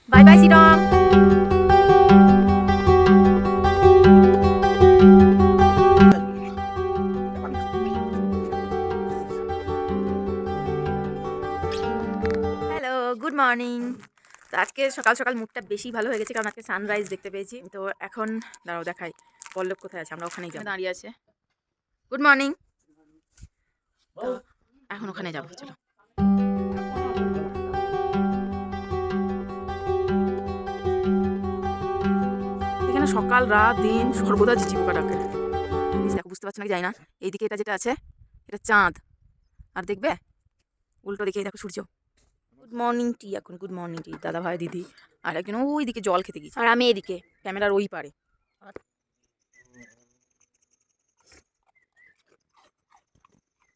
Bye bye Sittong. Hello, good morning. তো আজকে সকাল সকাল মুডটা বেশি ভালো হয়ে গেছে, কারণ আজকে সানরাইজ দেখতে পেয়েছি। তো এখন দাঁড়াও দেখাই পল্লব কোথায় আছে, আমরা ওখানেই যাবো। দাঁড়িয়ে আছে। Good morning. তো এখন ওখানে যাবো, চলো। এখানে সকাল রাত দিন সর্বদা ঝিঝি পোকা ডাকে। দেখো, বুঝতে পারছো নাকি জানি না। এইদিকে এটা যেটা আছে এটা চাঁদ, আর দেখবে উল্টো দিকে দেখো সূর্য। গুড মর্নিং টি, এখন গুড মর্নিং টি দাদা ভাই দিদি, আর একজন ওই দিকে জল খেতে গিয়েছে, আর আমি এদিকে ক্যামেরার ওই পারে।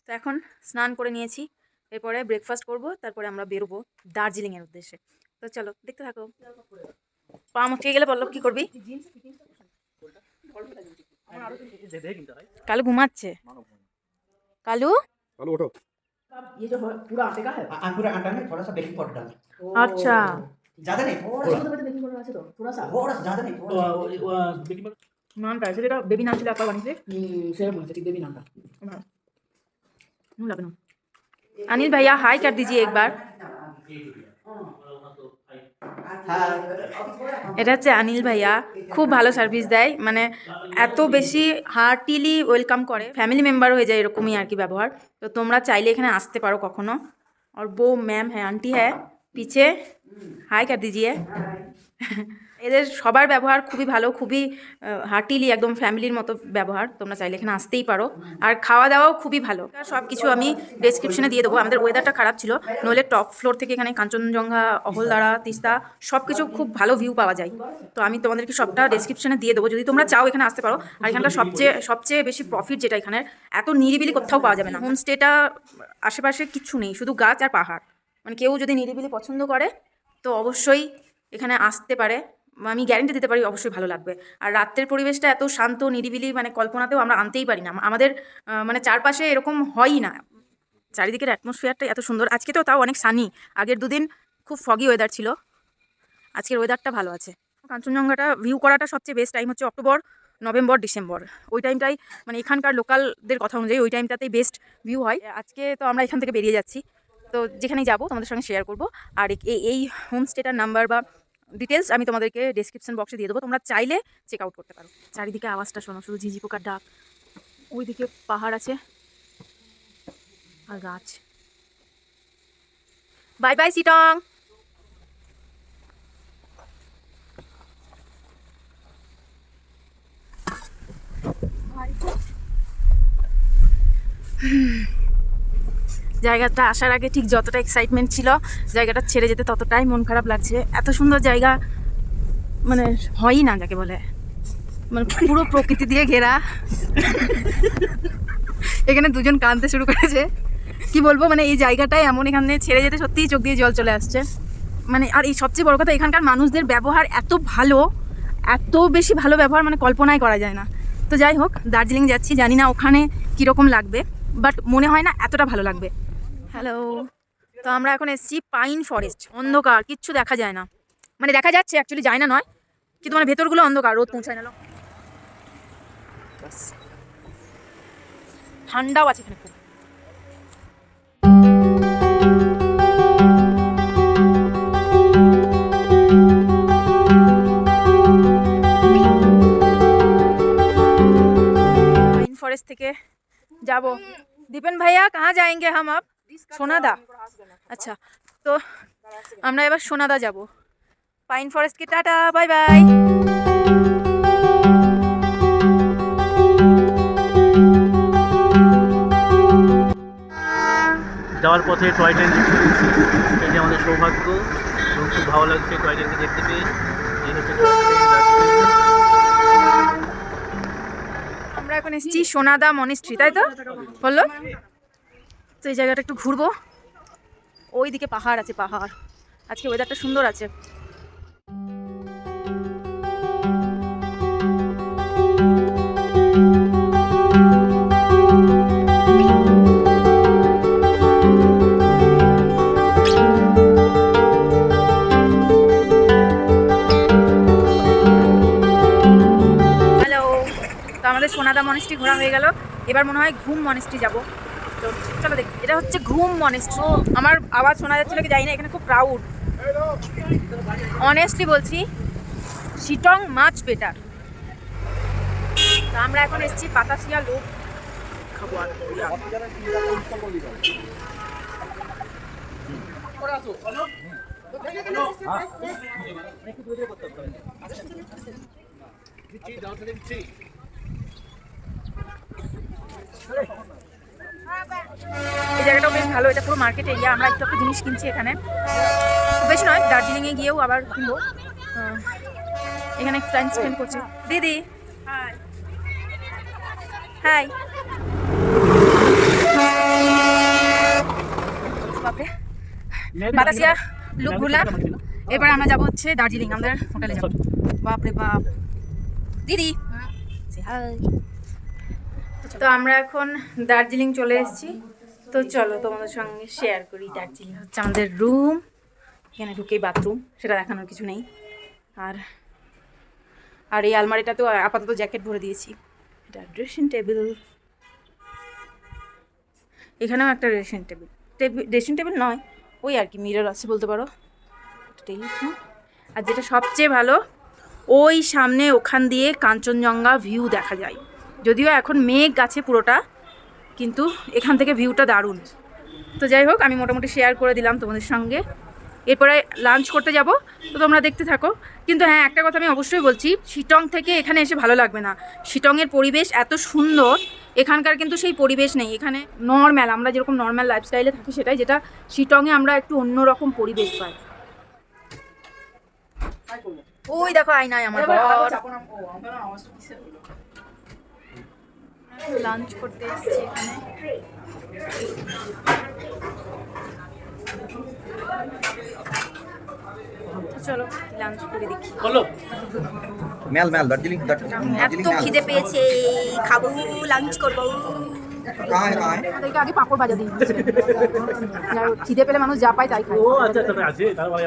তো এখন স্নান করে নিয়েছি, এরপরে ব্রেকফাস্ট করব, তারপরে আমরা বেরোবো দার্জিলিংয়ের উদ্দেশ্যে। তো চলো দেখতে থাকো। পা মুচকে গেলে পল্লব কি করবি? কালু ঘুমাচ্ছে। কালু चलो उठो। ये जो पूरा आटे का है पूरा आटा में थोड़ा सा बेकिंग पाउडर डालना। अच्छा, ज्यादा नहीं, थोड़ा सा तो बेकिंग पाउडर আছে তো थोड़ा सा ज्यादा नहीं, थोड़ा বেকিং পাউডার নামটা আছে যেটা বেবি নাম ছিল একবার বানিয়েছে। সেরকম আছে ঠিক দেবি নামটা নুন লাগে না। अनिल भैया हाय कर दीजिए एक बार। এটা হচ্ছে অনিল ভাইয়া, খুব ভালো সার্ভিস দেয়, মানে এত বেশি হার্টিলি ওয়েলকাম করে, ফ্যামিলি মেম্বার হয়ে যায় এরকমই আর কি ব্যবহার। তো তোমরা চাইলে এখানে আসতে পারো কখনো। और वो मैम है, आंटी है पीछे, हाय कर दीजिए। এদের সবার ব্যবহার খুবই ভালো, খুবই হার্টিলি, একদম ফ্যামিলির মতো ব্যবহার। তোমরা চাইলে এখানে আসতেই পারো, আর খাওয়া দাওয়াও খুবই ভালো। সব কিছু আমি ডেসক্রিপশনে দিয়ে দেবো। আমাদের ওয়েদারটা খারাপ ছিল, নইলে টপ ফ্লোর থেকে এখানে কাঞ্চনজঙ্ঘা, অহলদারা, তিস্তা সব কিছু খুব ভালো ভিউ পাওয়া যায়। তো আমি তোমাদেরকে সবটা ডেসক্রিপশনে দিয়ে দেবো, যদি তোমরা চাও এখানে আসতে পারো। আর এখানটা সবচেয়ে সবচেয়ে বেশি প্রফিট যেটা এখানের, এত নিরিবিলি কোথাও পাওয়া যাবে না। হোমস্টেটা আশেপাশে কিচ্ছু নেই, শুধু গাছ আর পাহাড়। মানে কেউ যদি নিরিবিলি পছন্দ করে তো অবশ্যই এখানে আসতে পারে, আমি গ্যারেন্টি দিতে পারি অবশ্যই ভালো লাগবে। আর রাত্রের পরিবেশটা এত শান্ত নিরিবিলি, মানে কল্পনাতেও আমরা আনতেই পারি না। আমাদের মানে চারপাশে এরকম হয়ই না, চারিদিকের অ্যাটমসফিয়ারটা এত সুন্দর। আজকে তো তাও অনেক সানি, আগের দুদিন খুব ফগি ওয়েদার ছিল, আজকের ওয়েদারটা ভালো আছে। কাঞ্চনজঙ্ঘাটা ভিউ করাটা সবচেয়ে বেস্ট টাইম হচ্ছে অক্টোবর, নভেম্বর, ডিসেম্বর। ওই টাইমটাই মানে এখানকার লোকালদের কথা অনুযায়ী ওই টাইমটাতেই বেস্ট ভিউ হয়। আজকে তো আমরা এখান থেকে বেরিয়ে যাচ্ছি, তো যেখানেই যাবো তোমাদের সঙ্গে শেয়ার করবো। আর এই হোমস্টেটার নাম্বার বা ডিটেলস আমি তোমাদেরকে ডেসক্রিপশন বক্সে দিয়ে দেবো, তোমরা চাইলে চেক আউট করতে পারো। চারিদিকে আওয়াজটা শোনো, শুধু ঝিঝি পোকার ডাক, ওইদিকে পাহাড় আছে আর গাছ। Bye bye Sittong. জায়গাটা আসার আগে ঠিক যতটা এক্সাইটমেন্ট ছিল, জায়গাটা ছেড়ে যেতে ততটাই মন খারাপ লাগছে। এত সুন্দর জায়গা মানে হয়ই না যাকে বলে, মানে পুরো প্রকৃতি দিয়ে ঘেরা। এখানে দুজন কাঁদতে শুরু করেছে, কি বলবো, মানে এই জায়গাটাই এমন, এখানে ছেড়ে যেতে সত্যিই চোখ দিয়ে জল চলে আসছে। মানে আর এই সবচেয়ে বড় কথা, এখানকার মানুষদের ব্যবহার এত ভালো, এত বেশি ভালো ব্যবহার, মানে কল্পনাই করা যায় না। তো যাই হোক, দার্জিলিং যাচ্ছি, জানি না ওখানে কীরকম লাগবে, বাট মনে হয় না এতটা ভালো লাগবে। হ্যালো, তো আমরা এখন এসেছি পাইন ফরেস্ট। অন্ধকার, কিচ্ছু দেখা যায় না, মানে দেখা যাচ্ছে অ্যাকচুয়ালি, যায় না নয়, কিন্তু মানে ভেতরগুলো অন্ধকার, রোদ পৌঁছায় না। ব্যাস, ঠান্ডাও আছে এখানে খুব। पाइन फॉरेस्ट থেকে যাব। দীপেন ভাইয়া कहाँ जाएंगे हम अब? সোনাদা। আচ্ছা, তো আমরা এবার সোনাদা যাব। পাইন ফরেস্টকে টাটা, বাই বাই। যাওয়ার পথে টয় ট্রেন দেখতে পেয়েছি, এটি আমাদের সৌভাগ্য এবং খুব ভালো লাগছে টয় ট্রেনকে দেখতে পেয়ে। এই হচ্ছে টয় ট্রেন দার্জিলিং। আমরা এখন এসেছি সোনাদা মনিস্ট্রি, তাই তো বললো? তো এই জায়গাটা একটু ঘুরবো, ওই দিকে পাহাড় আছে, পাহাড়। আজকে ওয়েদারটা সুন্দর আছে। আমাদের সোনাদা মনেস্ট্রি ঘোরা হয়ে গেল, এবার মনে হয় ঘুম মনেস্ট্রি যাব। তো চলো দেখি, এটা হচ্ছে ঘুম মনেস্ট্রি। আমার আওয়াজ শোনা যাচ্ছিল কি জানি না, এখানে খুব ক্রাউড। অনেস্টলি বলছি শিটং মাছ বেটার। তো আমরা এখন এসেছি পাতাসিয়া লোক খাবো আর এই জায়গাটাও বেশ ভালো, এটা পুরো মার্কেট এরিয়া। আমরা একটু একটা জিনিস কিনছি এখানে, বেশি নয়, দার্জিলিংয়ে গিয়েও আবার কিনবো। এখানে একটু টাইম স্পেন্ড করছি। দিদি হাই, বাপরে বাতাসিয়া লুক ঘুরলাম, এরপরে আমরা যাবো হচ্ছে দার্জিলিং, আমাদের হোটেলে যাবো। বাপরে বাপ, দিদি হাই। তো আমরা এখন দার্জিলিং চলে এসেছি। তো চলো তোমাদের সঙ্গে শেয়ার করি। দার্জিলিং হচ্ছে আমাদের রুম, এখানে ঢুকেই বাথরুম, সেটা দেখানোর কিছু নেই। আর এই আলমারিটাতেও আপাতত জ্যাকেট ভরে দিয়েছি। এটা ড্রেসিং টেবিল, এখানেও একটা ড্রেসিং টেবিল নয়, ওই আর কি মিরর আছে বলতে পারো, টেলিফোন। আর যেটা সবচেয়ে ভালো, ওই সামনে ওখান দিয়ে কাঞ্চনজঙ্ঘা ভিউ দেখা যায়। যদিও এখন মেঘ আছে পুরোটা, কিন্তু এখান থেকে ভিউটা দারুণ। তো যাই হোক, আমি মোটামুটি শেয়ার করে দিলাম তোমাদের সঙ্গে। এরপরে লাঞ্চ করতে যাব, তো তোমরা দেখতে থাকো। কিন্তু হ্যাঁ, একটা কথা আমি অবশ্যই বলছি, শিটং থেকে এখানে এসে ভালো লাগবে না। শিটংয়ের পরিবেশ এত সুন্দর, এখানকার কিন্তু সেই পরিবেশ নেই। এখানে নর্ম্যাল, আমরা যেরকম নর্ম্যাল লাইফস্টাইলে থাকি সেটাই, যেটা শিটংয়ে আমরা একটু অন্যরকম পরিবেশ পাই। ওই দেখো আয়নায় আমার লাঞ্চ করতে এসেছি এখানে। চলো লাঞ্চ করে দেখি। মেল দার্জিলিং এত খিদে পেয়েছে, খাবো, লাঞ্চ করবো। আগে পাঁপড় ভাজা দিই, খিদে পেলে মানুষ যা পায় তাই খায়। ও আচ্ছা আচ্ছা, আছে তার মানে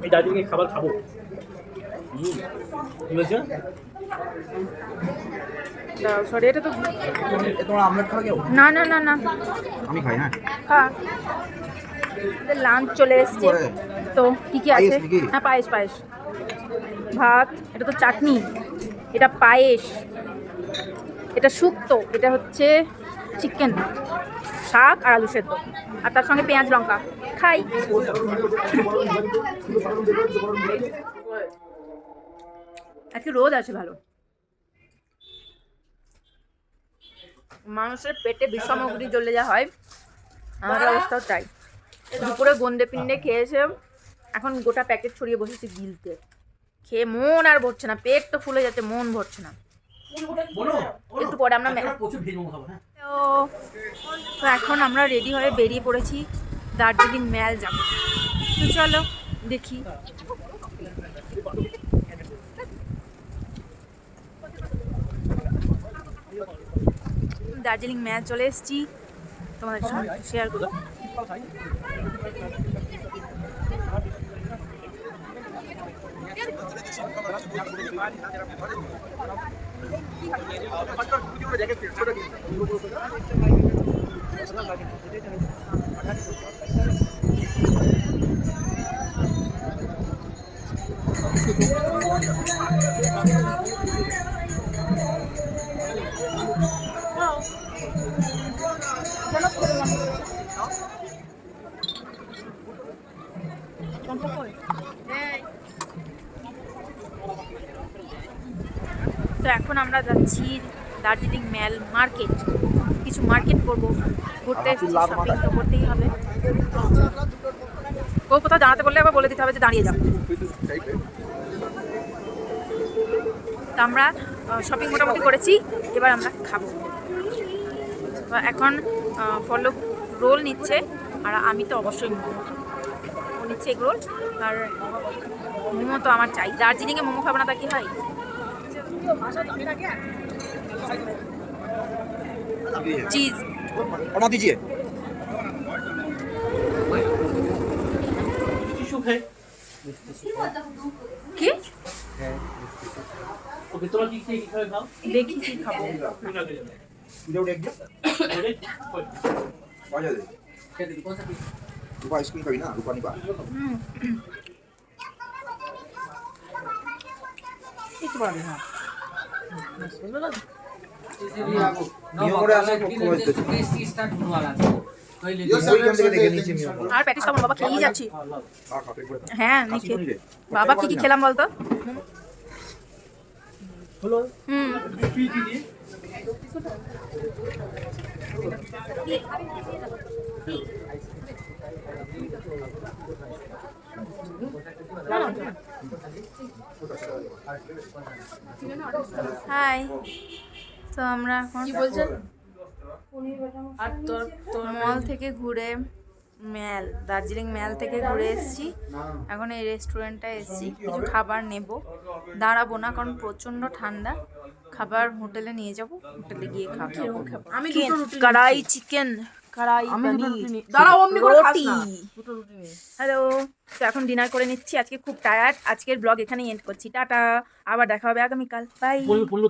এই দার্জিলিং খাবার খাবো। কি বলছো? সরি, এটা তো তোমরা আমলেট খাও কেউ? না না না না, আমি খাই। হ্যাঁ লাঞ্চ চলে এসছে। তো কি কি আছে? পায়েস নাকি? হ্যাঁ পায়েস, ভাত, এটা তো চাটনি, এটা পায়েস, এটা শুক্তো, এটা হচ্ছে চিকেন, শাক আর আলু সেদ্ধ, আর তার সঙ্গে পেঁয়াজ লঙ্কা। খাই। আজকে রোদ আছে ভালো। মানুষের পেটে বিষসামগ্রী জ্বলে যা হয়, আমাদের অবস্থাও তাই। দুপুরে গন্ডে পিন্ডে খেয়েছে, এখন গোটা প্যাকেট ছড়িয়ে বসেছি গিলতে। খেয়ে মন আর ভরছে না, পেট তো ফুলে যাচ্ছে, মন ভরছে না। একটু পরে আমরা তো এখন আমরা রেডি হয়ে বেরিয়ে পড়েছি, দার্জিলিং ম্যাল যাব। তো চলো দেখি। দার্জিলিং ম্যাল চলে এসেছি, তোমাদের সঙ্গে শেয়ার করো। তো এখন আমরা যাচ্ছি দার্জিলিং ম্যাল মার্কেট, কিছু মার্কেট করবো, ঘুরতে এসেছি, শপিং তো করতেই হবে। ও কোথাও দাঁড়াতে বললে আবার বলে দিতে হবে যে দাঁড়িয়ে যাও। তো আমরা শপিং মোটামুটি করেছি, এবার আমরা খাবো। এখন পল্লব রোল নিচ্ছে, আর আমি তো অবশ্যই মোমো। ও নিচ্ছে এগ রোল, আর মোমো তো আমার চাই। দার্জিলিংয়ে মোমো খাবো না তা কি হয়? चीज बना दीजिए। কি? ওকে তোমার কি কি খাবে খাও দেখি কি খাবো। কোনটা খেয়ে যাবে तुझे उठे क्या ওরে बाजा दे रूपा आइसक्रीम कभी ना रूपा नहीं पा হুম, একটু পারবে হ্যাঁ नियो করে আসে খুব হইছে ওই কেমন থেকে দেখে নিয়েছি নিও আর প্যাটিস খাবো না, বাবা খেয়েই যাচ্ছি। খা খা পেট ভরে খা। হ্যাঁ খাসি নিখে পনিরে। বাবা কি কি খেলাম বলতো? হলো হুম, কি কি দিয়ে হাই। তো আমরা এখন কি বলছেন আর তোর তোর মল থেকে ঘুরে দার্জিলিং ম্যাল থেকে ঘুরে এসেছি। এখন এই রেস্টুরেন্টটা এসেছি, কিছু খাবার নেব, দাঁড়াবো না কারণ প্রচণ্ড ঠান্ডা। খাবার হোটেলে নিয়ে যাব, হোটেলে গিয়ে খাবো। আমি দুটো রুটি কড়াই চিকেন, কড়াই আমি দুটো পনির, রুটি নিই। দাঁড়াও, অমনি করে খাস রুটি। না। দুটো রুটি নিয়ে হ্যালো, তো এখন ডিনার করে নিচ্ছি। আজকে খুব টায়ার্ড, আজকের ব্লগ এখানেই এন্ড করছি। টাটা, আবার দেখা হবে আগামীকাল, বাই। বললো